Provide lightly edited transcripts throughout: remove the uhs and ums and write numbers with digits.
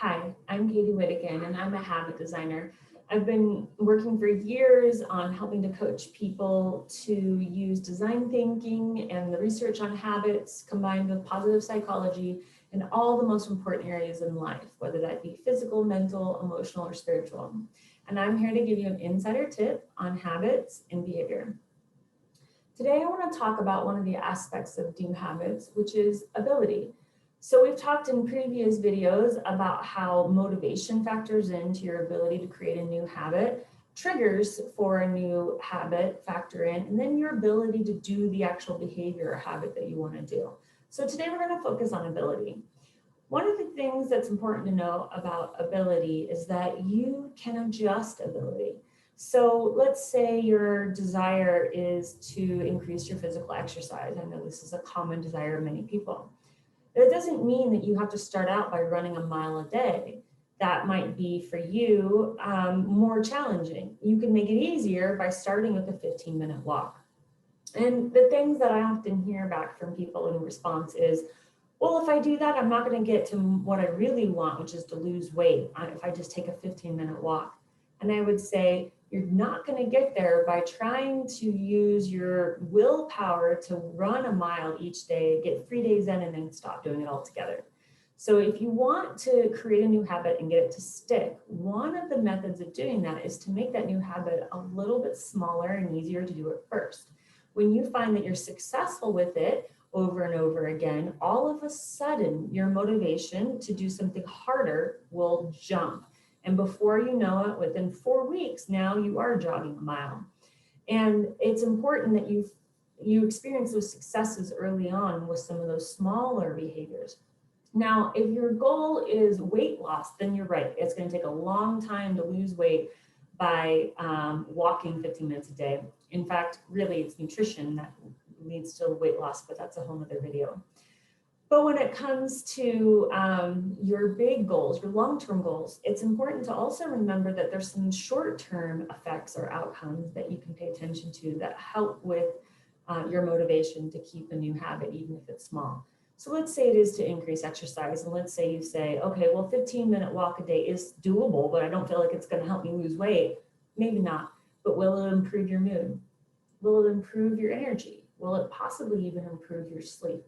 Hi, I'm Katie Whittigan, and I'm a habit designer. I've been working for years on helping to coach people to use design thinking and the research on habits combined with positive psychology in all the most important areas in life, whether that be physical, mental, emotional, or spiritual. And I'm here to give you an insider tip on habits and behavior. Today, I want to talk about one of the aspects of new habits, which is ability. So we've talked in previous videos about how motivation factors into your ability to create a new habit, triggers for a new habit factor in, and then your ability to do the actual behavior or habit that you want to do. So today we're going to focus on ability. One of the things that's important to know about ability is that you can adjust ability. So let's say your desire is to increase your physical exercise. I know this is a common desire of many people. That doesn't mean that you have to start out by running a mile a day. That might be for you more challenging. You can make it easier by starting with a 15-minute walk. And the things that I often hear back from people in response is, well, if I do that, I'm not going to get to what I really want, which is to lose weight if I just take a 15-minute walk. And I would say, you're not going to get there by trying to use your willpower to run a mile each day, get 3 days in, and then stop doing it altogether. So if you want to create a new habit and get it to stick, one of the methods of doing that is to make that new habit a little bit smaller and easier to do it first. When you find that you're successful with it over and over again, all of a sudden your motivation to do something harder will jump. And before you know it, within 4 weeks, now you are jogging a mile. And it's important that you experience those successes early on with some of those smaller behaviors. Now, if your goal is weight loss, then you're right. It's going to take a long time to lose weight by walking 15 minutes a day. In fact, really, it's nutrition that leads to weight loss, but that's a whole other video. But when it comes to your big goals, your long-term goals, it's important to also remember that there's some short-term effects or outcomes that you can pay attention to that help with your motivation to keep a new habit, even if it's small. So let's say it is to increase exercise, and let's say you say, okay, well, 15-minute walk a day is doable, but I don't feel like it's going to help me lose weight. Maybe not, but will it improve your mood? Will it improve your energy? Will it possibly even improve your sleep?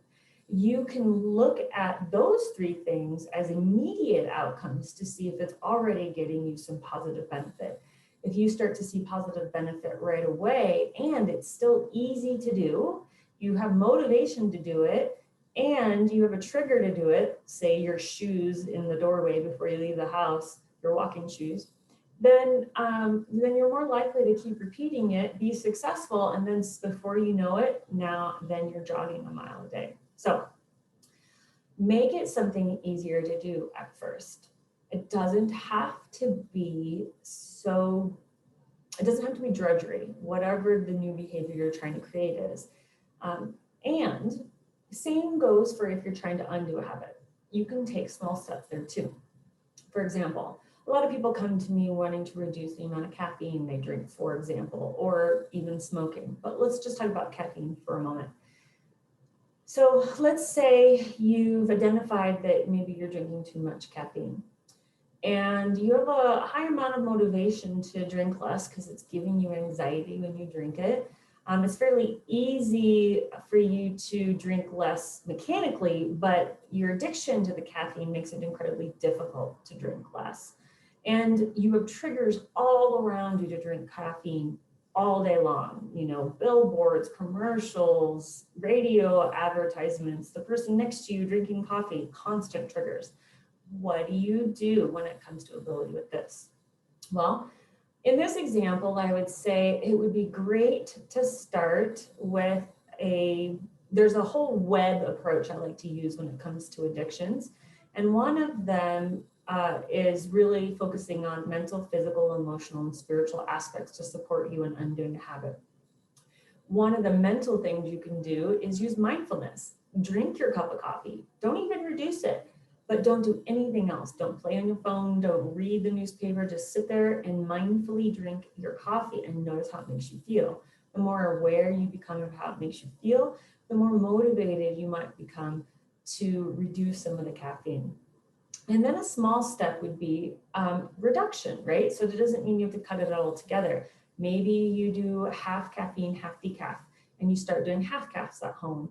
You can look at those three things as immediate outcomes to see if it's already getting you some positive benefit. If you start to see positive benefit right away and it's still easy to do, you have motivation to do it, and you have a trigger to do it, say your shoes in the doorway before you leave the house, your walking shoes, then you're more likely to keep repeating it, be successful, and then before you know it, then you're jogging a mile a day. So make it something easier to do at first. It doesn't have to be drudgery, whatever the new behavior you're trying to create is. And same goes for if you're trying to undo a habit. You can take small steps there too. For example, a lot of people come to me wanting to reduce the amount of caffeine they drink, for example, or even smoking. But let's just talk about caffeine for a moment. So let's say you've identified that maybe you're drinking too much caffeine and you have a high amount of motivation to drink less because it's giving you anxiety when you drink it. It's fairly easy for you to drink less mechanically, but your addiction to the caffeine makes it incredibly difficult to drink less. And you have triggers all around you to drink caffeine all day long, billboards, commercials, radio advertisements, the person next to you drinking coffee, constant triggers. What do you do when it comes to ability with this? Well, in this example, I would say it would be great to start with there's a whole web approach I like to use when it comes to addictions. And one of them is really focusing on mental, physical, emotional, and spiritual aspects to support you in undoing a habit. One of the mental things you can do is use mindfulness. Drink your cup of coffee. Don't even reduce it, but don't do anything else. Don't play on your phone. Don't read the newspaper. Just sit there and mindfully drink your coffee and notice how it makes you feel. The more aware you become of how it makes you feel, the more motivated you might become to reduce some of the caffeine. And then a small step would be reduction, right? So it doesn't mean you have to cut it all together. Maybe you do half caffeine, half decaf, and you start doing half caffs at home,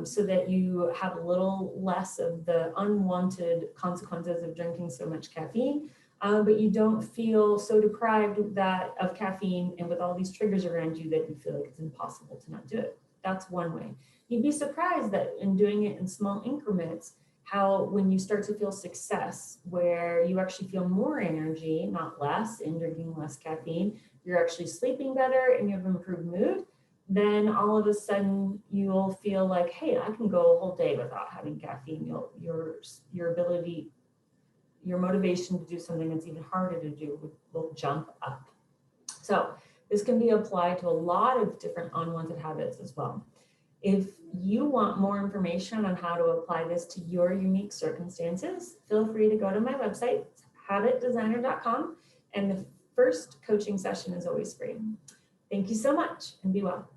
so that you have a little less of the unwanted consequences of drinking so much caffeine, but you don't feel so deprived of caffeine and with all these triggers around you that you feel like it's impossible to not do it. That's one way. You'd be surprised that in doing it in small increments, how when you start to feel success, where you actually feel more energy, not less, in drinking less caffeine, you're actually sleeping better and you have improved mood, then all of a sudden you'll feel like, hey, I can go a whole day without having caffeine. Your ability, your motivation to do something that's even harder to do will jump up. So this can be applied to a lot of different unwanted habits as well. If you want more information on how to apply this to your unique circumstances, feel free to go to my website, habitdesigner.com, and the first coaching session is always free. Thank you so much and be well.